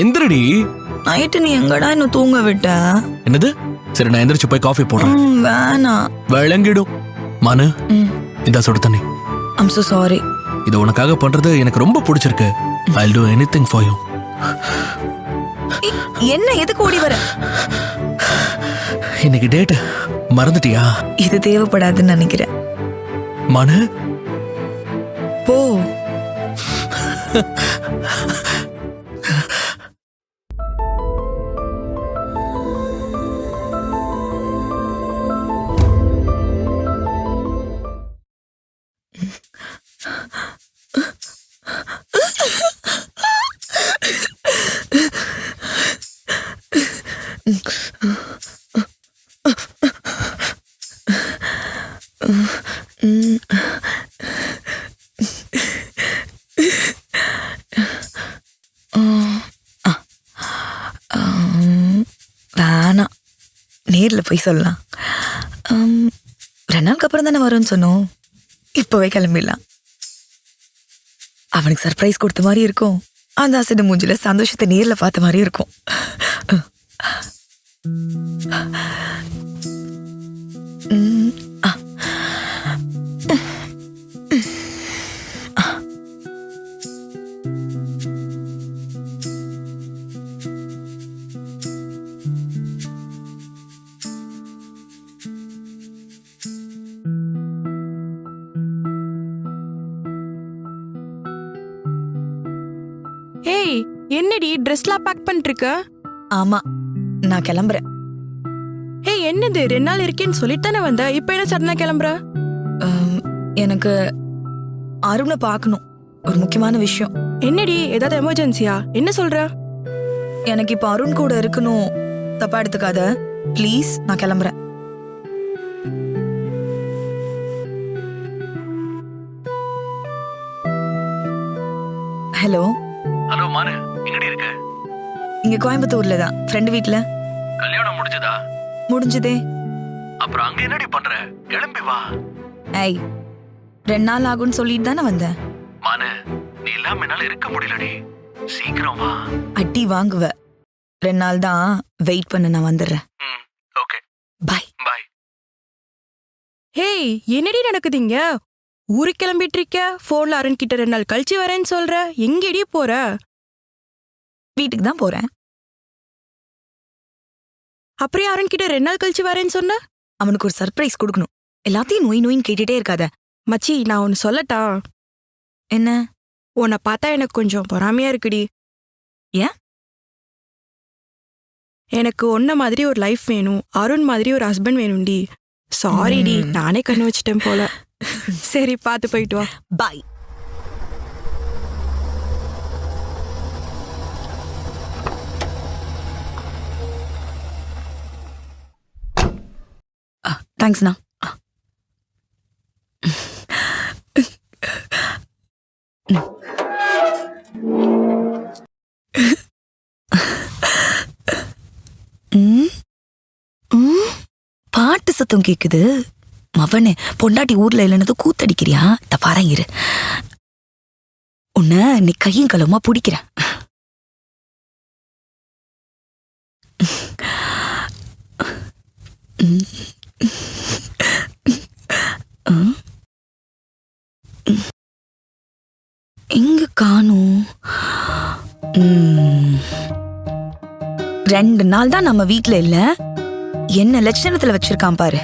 எந்திரடி. Night நீ எங்கடா இன்னும் தூங்க விட்ட? என்னது? சரி நான் எந்திரிச்சு போய் காஃபி போடுறேன். வேணாம். விளங்கிடும். மனு இதா சுடு தண்ணி. I'm so sorry. இது உனக்காக பண்றது எனக்கு ரொம்ப பிடிச்சிருக்கு. I'll do anything for you. என்ன எதுக்கு ஓடி வர? இன்னைக்கு டேட் மறந்துட்டியா? இது தேவைப்படாதுன்னு நினைக்கிறேன். மனு போ. வேணாம், நேர்ல போய் சொல்லலாம். 2 நாளுக்கு அப்புறம் தானே வரும்னு சொன்னோம். இப்பவே கிளம்பிடலாம். அவனுக்கு சர்ப்ரைஸ் கொடுத்த மாதிரி இருக்கும். அந்த அசடு மூஞ்சில சந்தோஷத்தை நேர்ல பார்த்த மாதிரி இருக்கும். ஏய், என்னடி ட்ரெஸ்லாம் பேக் பண்ணிருக்க? ஆமா, நான் கிளம்புறேன். ஏய், என்னது 2 நாள் இருக்கேன்னு சொல்லிட்டு தானே வந்த, இப்ப என்ன சடனா கிளம்புற? எனக்கு அருணை பார்க்கணும், ஒரு முக்கியமான விஷயம். என்னடி, ஏதாவது எமர்ஜென்சியா? என்ன சொல்ற? எனக்கு இப்ப அருண் கூட இருக்கணும். தப்பா எடுத்துக்காத ப்ளீஸ். நான் கிளம்புறேன். ஹலோ. ஹலோ மானு, எங்கடி இருக்க? இங்க கோயம்புத்தூர்ல தான், ஃப்ரெண்ட் வீட்ல. கல்யாணம் முடிஞ்சதா? முடிஞ்சதே. அப்புறம் அங்க என்னடி பண்ற? கிளம்பி வா. ஐய், 2 நாள் ஆகும்னு சொல்லிட்டு தானே வந்தேன். மானு, நீ இல்லாம என்னால இருக்க முடியலடி. சீக்கிரம் வா. அடி வாங்குவ. 2 நாள் தான் வெயிட் பண்ண, நான் வந்துடுறேன். Okay bye. பாய். ஏய், என்னடி நடக்குதுங்க? ஊருக்கு கிளம்பிட்டு இருக்க, போன்ல அருண் கிட்ட 2 நாள் கழிச்சு வரேன்னு சொல்ற. எங்கடி போற? வீட்டுக்கு தான் போறேன். அப்படியே அருண் கிட்ட 2 நாள் கழிச்சு வரேன்னு சொன்ன? அவனுக்கு ஒரு சர்ப்ரைஸ் கொடுக்கணும். எல்லாத்தையும் நோய் நோயின்னு கேட்டுட்டே இருக்காத. மச்சி, நான் ஒன்னு சொல்லட்டா? என்ன? உன்னை பார்த்தா எனக்கு கொஞ்சம் பொறாமையா இருக்குடி. ஏன்? எனக்கு உன்ன மாதிரி ஒரு லைஃப் வேணும், அருண் மாதிரி ஒரு ஹஸ்பண்ட் வேணும்டி. சாரிடி, நானே கண்ணு வச்சிட்டேன் போல. சரி, பார்த்து போயிட்டு வா. பாய். தேங்க்ஸ்ண்ணா. பாட்டு சத்தம் கேக்குது. மவனே, பொண்டாட்டி ஊர்ல இல்லைன்னது கூத்தடிக்கிறியா? பாரேன் இரு, உன்னை நீ கையும் களவுமா பிடிக்கிறேன். எங்க காணும்? 2 நாள் தான் நம்ம வீட்ல இல்ல. என்ன லட்சணத்துல வச்சிருக்கான் பாரு.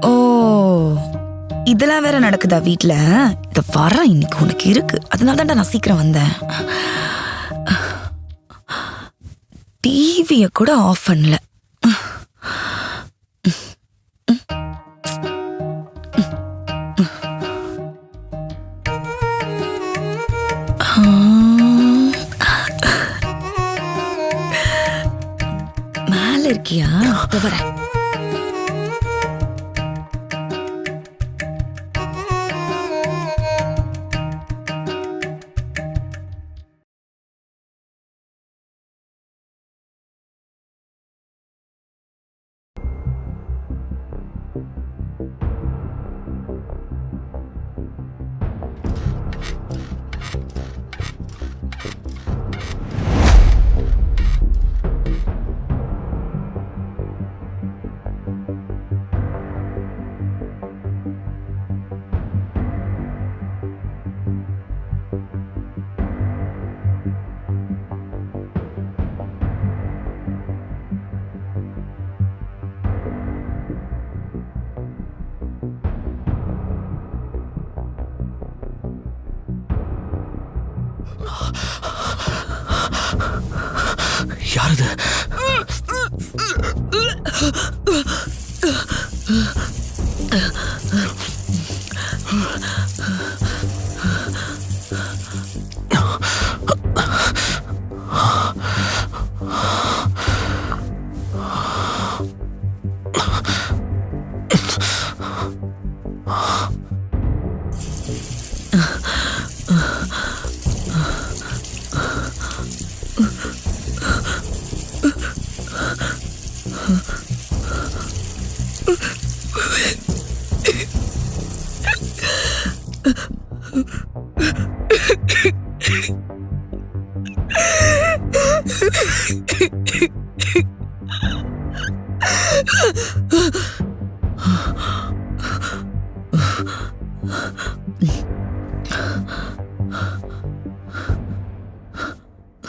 ஓ, இதெல்லாம் வேற நடக்குதா வீட்ல? இத வர இன்னைக்கு உனக்கு இருக்கு. அதனால தான்டா நான் சீக்கிரம் வந்தேன். டிவிய கூட ஆஃப் பண்ணல. மேல இருக்கியா? வர. யாரது?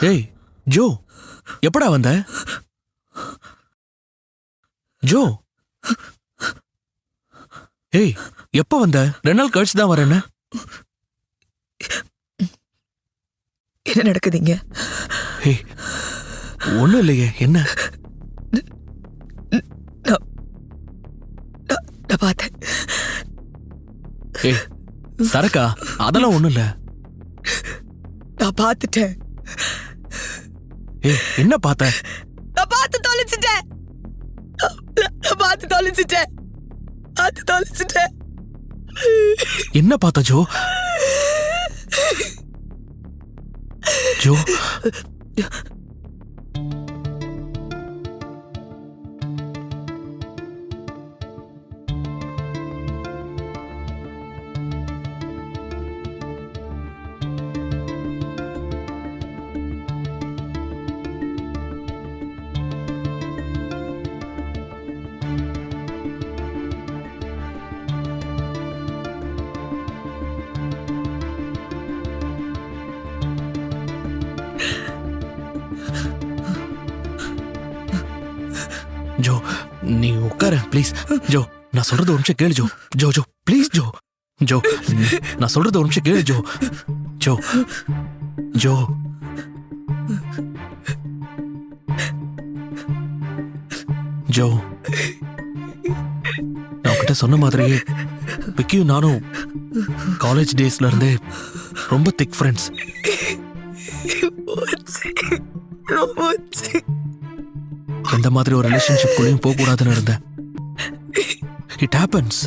ஏய் ஜோ, எப்படா வந்த? ஜோ, ஏய் எப்ப வந்த? 2 நாள் கழிச்சு தான் வரேன்னு. என்ன நடக்குதுங்க? ஏய் ஒண்ணும் இல்லையே, என்ன? நான் பார்த்தேன். ஏய் சரக்கா, அதெல்லாம் ஒண்ணும் இல்ல. நான் பார்த்துட்டேன். ஏய் என்ன பார்த்த? நான் பார்த்து தொலைச்சிட்டேன். நான் பார்த்து தொலைச்சிட்டேன். பார்த்து தொலைச்சிட்டேன். என்ன பார்த்த ஜோ? ஜோ, ஜோ நீ உட்கார ப்ளீஸ். ஜோ நான் சொல்றது ஒரு நிமிஷம் கேளு Joe. Joe Joe please Joe. Joe நான் சொல்றது ஒரு நிமிஷம் கேளு ஜோ. ஜோ ஜோ ஜோ நான் உன்கிட்ட சொன்ன மாதிரியே விக்கியும் நானும் காலேஜ் டேஸ்ல இருந்தே ரொம்ப திக் ஃப்ரெண்ட்ஸ். எந்த மாதிரி ஒரு ரிலேஷன்ஷிப் குள்ளேயும் போக கூடாதுன்னு இருந்தேன். It happens.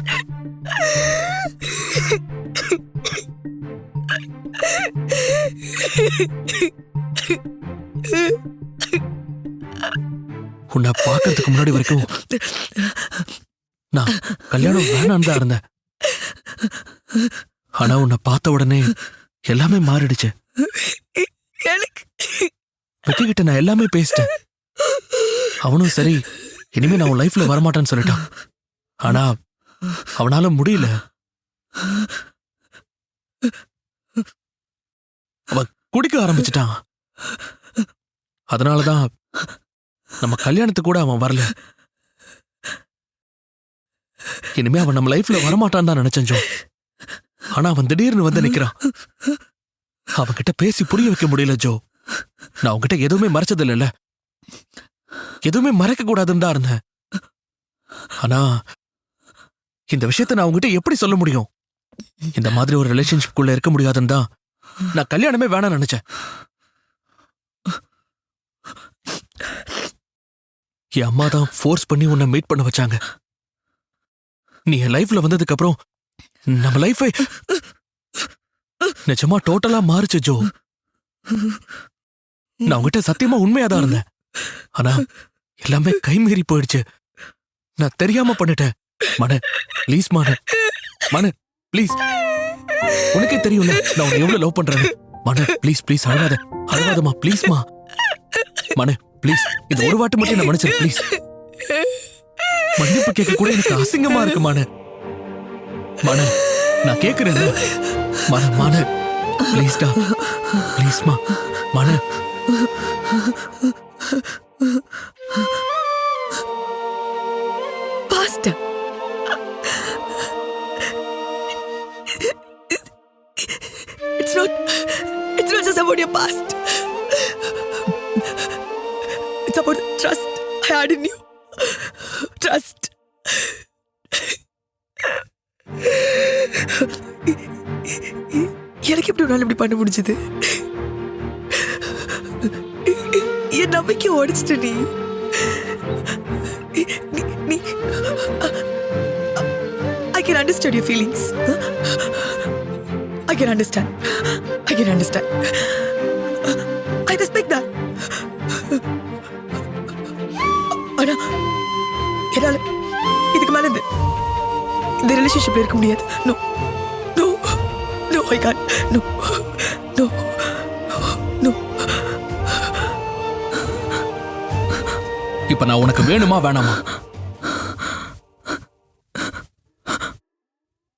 உன்னை பார்க்கறதுக்கு முன்னாடி வரைக்கும் நான் கல்யாணம் வேணான்னு தான் இருந்தேன். ஆனா உன்னை பார்த்த உடனே எல்லாமே மாறிடுச்சு. விக்கி கிட்ட நான் எல்லாமே பேசிட்டேன். அவனும் சரி இனிமே நான் உன் லைஃப்ல வரமாட்டேன்னு சொல்லிட்டான். ஆனா அவனால முடியல. அவன் குடிக்க ஆரம்பிச்சிட்டான். அதனாலதான் நம்ம கல்யாணத்துக்கு கூட அவன் வரல. இனிமே அவன் நம்ம லைஃப்ல வரமாட்டான்னு தான் நினைச்சேன் ஜோ. ஆனா அவன் திடீர்னு வந்து நிக்கிறான். அவன்கிட்ட பேசி புரிய வைக்க முடியல ஜோ. நான் அவன்கிட்ட எதுவுமே மறைச்சது இல்லைல்ல, எதுவுமே மறைக்க கூடாதுன்னு தான் இருந்தேன். ஆனா இந்த விஷயத்த நான் உங்ககிட்ட எப்படி சொல்ல முடியும்? இந்த மாதிரி ஒரு ரிலேஷன்ஷிப் குள்ள இருக்க முடியாதுன்னு தான் நான் கல்யாணமே வேணாம்னு நினைச்சேன். என் அம்மா தான் ஃபோர்ஸ் பண்ணி உன்னை மீட் பண்ண வச்சாங்க. நீ என் லைஃப்ல வந்ததுக்கு அப்புறம் நம்ம லைஃபை நிஜமா டோட்டலா மாறுச்சு ஜோ. நான் உங்ககிட்ட சத்தியமா உண்மையாதான் இருந்தேன். ஆனா எல்லாமே கைமீறி போயிடுச்சு. நான் தெரியாம பண்ணிட்டேன். மன ப்ளீஸ், மன ப்ளீஸ். உனக்கே தெரியும்ல நான் உன்னை எவ்வளவு லவ் பண்றேன்னு. மன ப்ளீஸ் ப்ளீஸ் அழகாதமா ப்ளீஸ்மா. மன ப்ளீஸ் இந்த ஒரு வாட்டி மட்டும் நான் மன்னிச்சிரு ப்ளீஸ். மன்னிப்பு கேட்க கூட எனக்கு அசிங்கமா இருக்கு மன நான் கேக்குறேன் மன ப்ளீஸ்டா ப்ளீஸ்மா மன. Pasta. It's not just about your past. It's about the trust I had in you. Trust. எனக்கு எப்படி உன்னால இப்படி பண்ண முடிஞ்சது? என் நம்பிக்கை உடைச்சிட்டு நீ I can understand your feelings. I can understand. I respect that. ஆனா என்னால இதுக்கு மேல இந்த ரிலேஷன்ஷிப்ல இருக்க முடியாது. No, I can't. No. இப்ப நான் உனக்கு வேணுமா வேணாமா?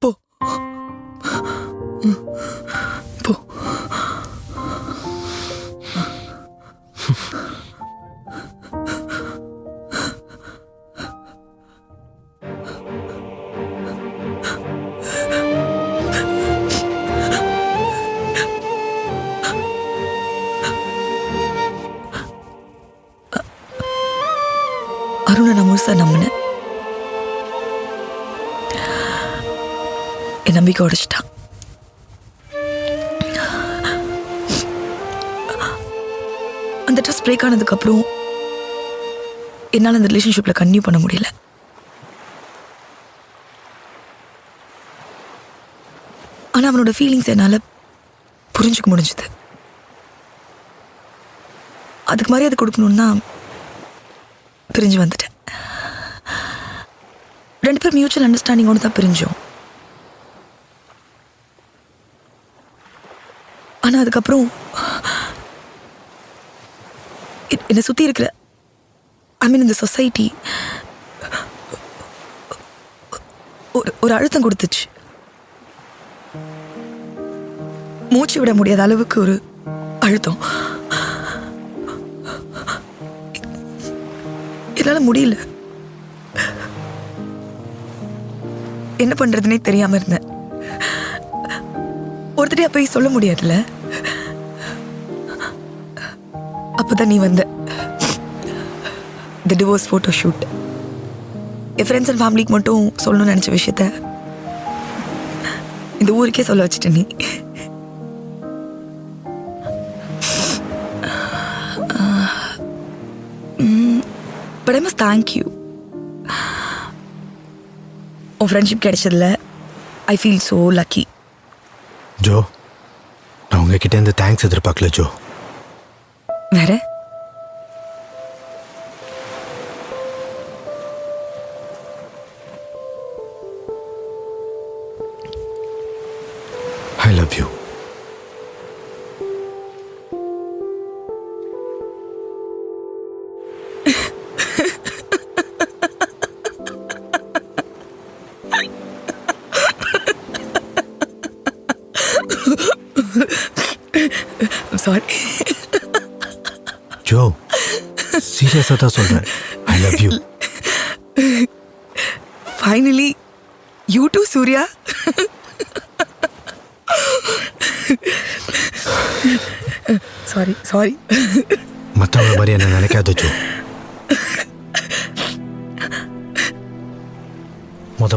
போ. அருணை நான் முழுசா நம்பினேன். என் நம்பிக்கை உடைச்சிட்டான். அந்த ட்ரஸ்ட் பிரேக் ஆனதுக்கு அப்புறம் என்னால் அந்த ரிலேஷன்ஷிப்ல கன்டினியூ பண்ண முடியல. ஆனா அவனோட ஃபீலிங்ஸ் என்னால புரிஞ்சுக்க முடிஞ்சது. அதுக்கு மரியாதை கொடுக்கணும்னா பிரிஞ்சு வந்துட்டேன். 2 பேர் மியூச்சுவல் அண்டர்ஸ்டாண்டிங்கோடு தான் பிரிஞ்சோம். ஆனா அதுக்கப்புறம் என்னை சுத்தி இருக்கிற இந்த சொசைட்டி ஒரு அழுத்தம் கொடுத்துச்சு. மூச்சு விட முடியாத அளவுக்கு ஒரு அழுத்தம். என்னால முடியல. என்ன பண்றதுன்னே தெரியாம இருந்தேன். ஒருத்தரையா போய் சொல்ல முடியாதுல்ல. அப்பதான் நீ வந்த. The divorce photo shoot. என் ஃப்ரெண்ட்ஸ் அண்ட் ஃபேமிலிக்கு மட்டும் சொல்லணும்னு நினைச்ச விஷயத்த இந்த ஊருக்கே சொல்ல வச்சுட்ட நீ. But I must thank you. உன் ஃப்ரெண்ட்ஷிப் கிடைச்சதுல I feel so lucky. Jo, நான் உங்ககிட்ட இருந்து தேங்க்ஸ் எதிர்பார்க்கல ஜோ. வேற I love you. I'm sorry. Joe, சீரியஸாக தான் சொல்கிறேன். I love you. Finally, you too, Surya. Sorry. மற்றவங்க மாதிரி என்ன நினைக்காத ஜோ.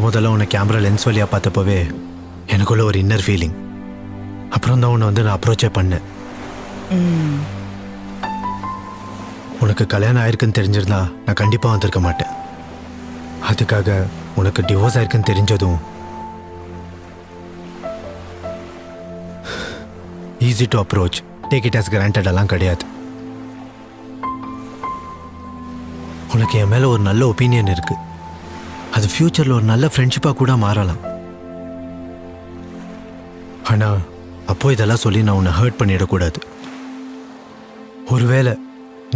முதல்ல உன்னை கேமரா லென்ஸ் வழியாக பார்த்தப்பவே எனக்குள்ள ஒரு இன்னர் ஃபீலிங். அப்புறம் தான் உன்னை வந்து நான் அப்ரோச்சே பண்ணேன். உனக்கு கல்யாணம் ஆயிருக்குன்னு தெரிஞ்சிருந்தா நான் கண்டிப்பாக வந்திருக்க மாட்டேன். அதுக்காக உனக்கு டிவோர்ஸ் ஆயிருக்குன்னு தெரிஞ்சதும் easy to approach, take it as granted எல்லாம் கிடையாது. உனக்கு என் மேலே ஒரு நல்ல ஒப்பீனியன் இருக்கு. அது ஃப்யூச்சரில் ஒரு நல்ல ஃப்ரெண்ட்ஷிப்பாக கூட மாறலாம். ஆனால் அப்போ இதெல்லாம் சொல்லி நான் உன்னை ஹர்ட் பண்ணிடக்கூடாது. ஒருவேளை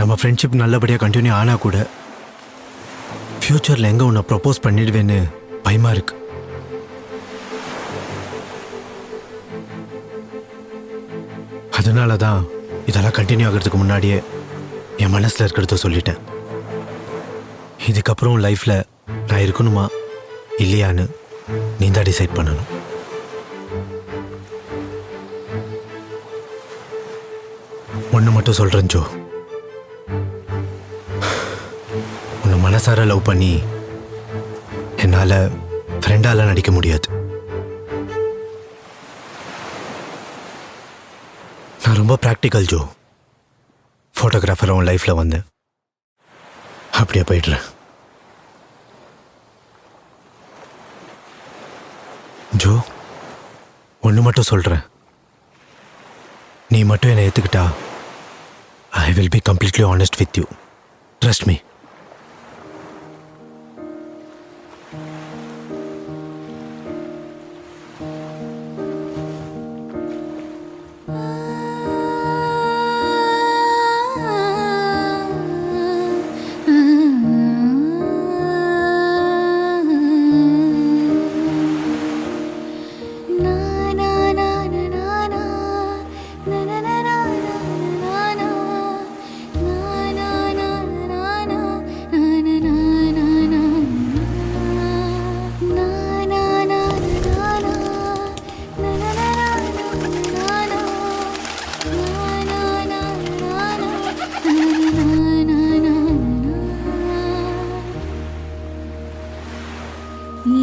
நம்ம ஃப்ரெண்ட்ஷிப் நல்லபடியாக கண்டினியூ ஆனால் கூட ஃப்யூச்சரில் எங்கே உன்னை ப்ரப்போஸ் பண்ணிடுவேன்னு பயமாக இருக்கு. அதனால தான் இதெல்லாம் கண்டினியூ ஆகிறதுக்கு முன்னாடியே என் மனசில் இருக்கிறத சொல்லிட்டேன். இதுக்கப்புறம் லைஃப்பில் நான் இருக்கணுமா இல்லையான்னு நீ தான் டிசைட் பண்ணணும். ஒன்று மட்டும் சொல்கிறேன் ஜோ, உன்னை மனசார லவ் பண்ணி என்னால் ஃப்ரெண்டால நடிக்க முடியாது. நான் ரொம்ப ப்ராக்டிக்கல் ஜோ. ஃபோட்டோகிராஃபர் உன் லைஃப்பில் வந்தேன், அப்படியே போயிடுறேன். ஜோ, ஒன்று மட்டும் சொல்கிறேன், நீ மட்டும் என்னை ஏற்றுக்கிட்டா I will be completely honest with you. Trust me.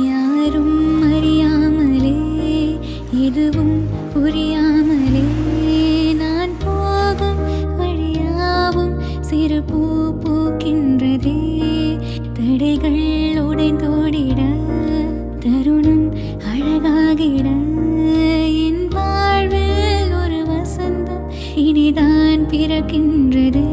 யாரும் அறியாமலே எதுவும் புரியாமலே நான் போகும் வழியாவும் சிறு பூ பூக்கின்றதே. தடைகள் உடைந்தோடிட தருணம் அழகாகிட என் வாழ்வில் ஒரு வசந்தம் இனிதான் பிறக்கின்றது.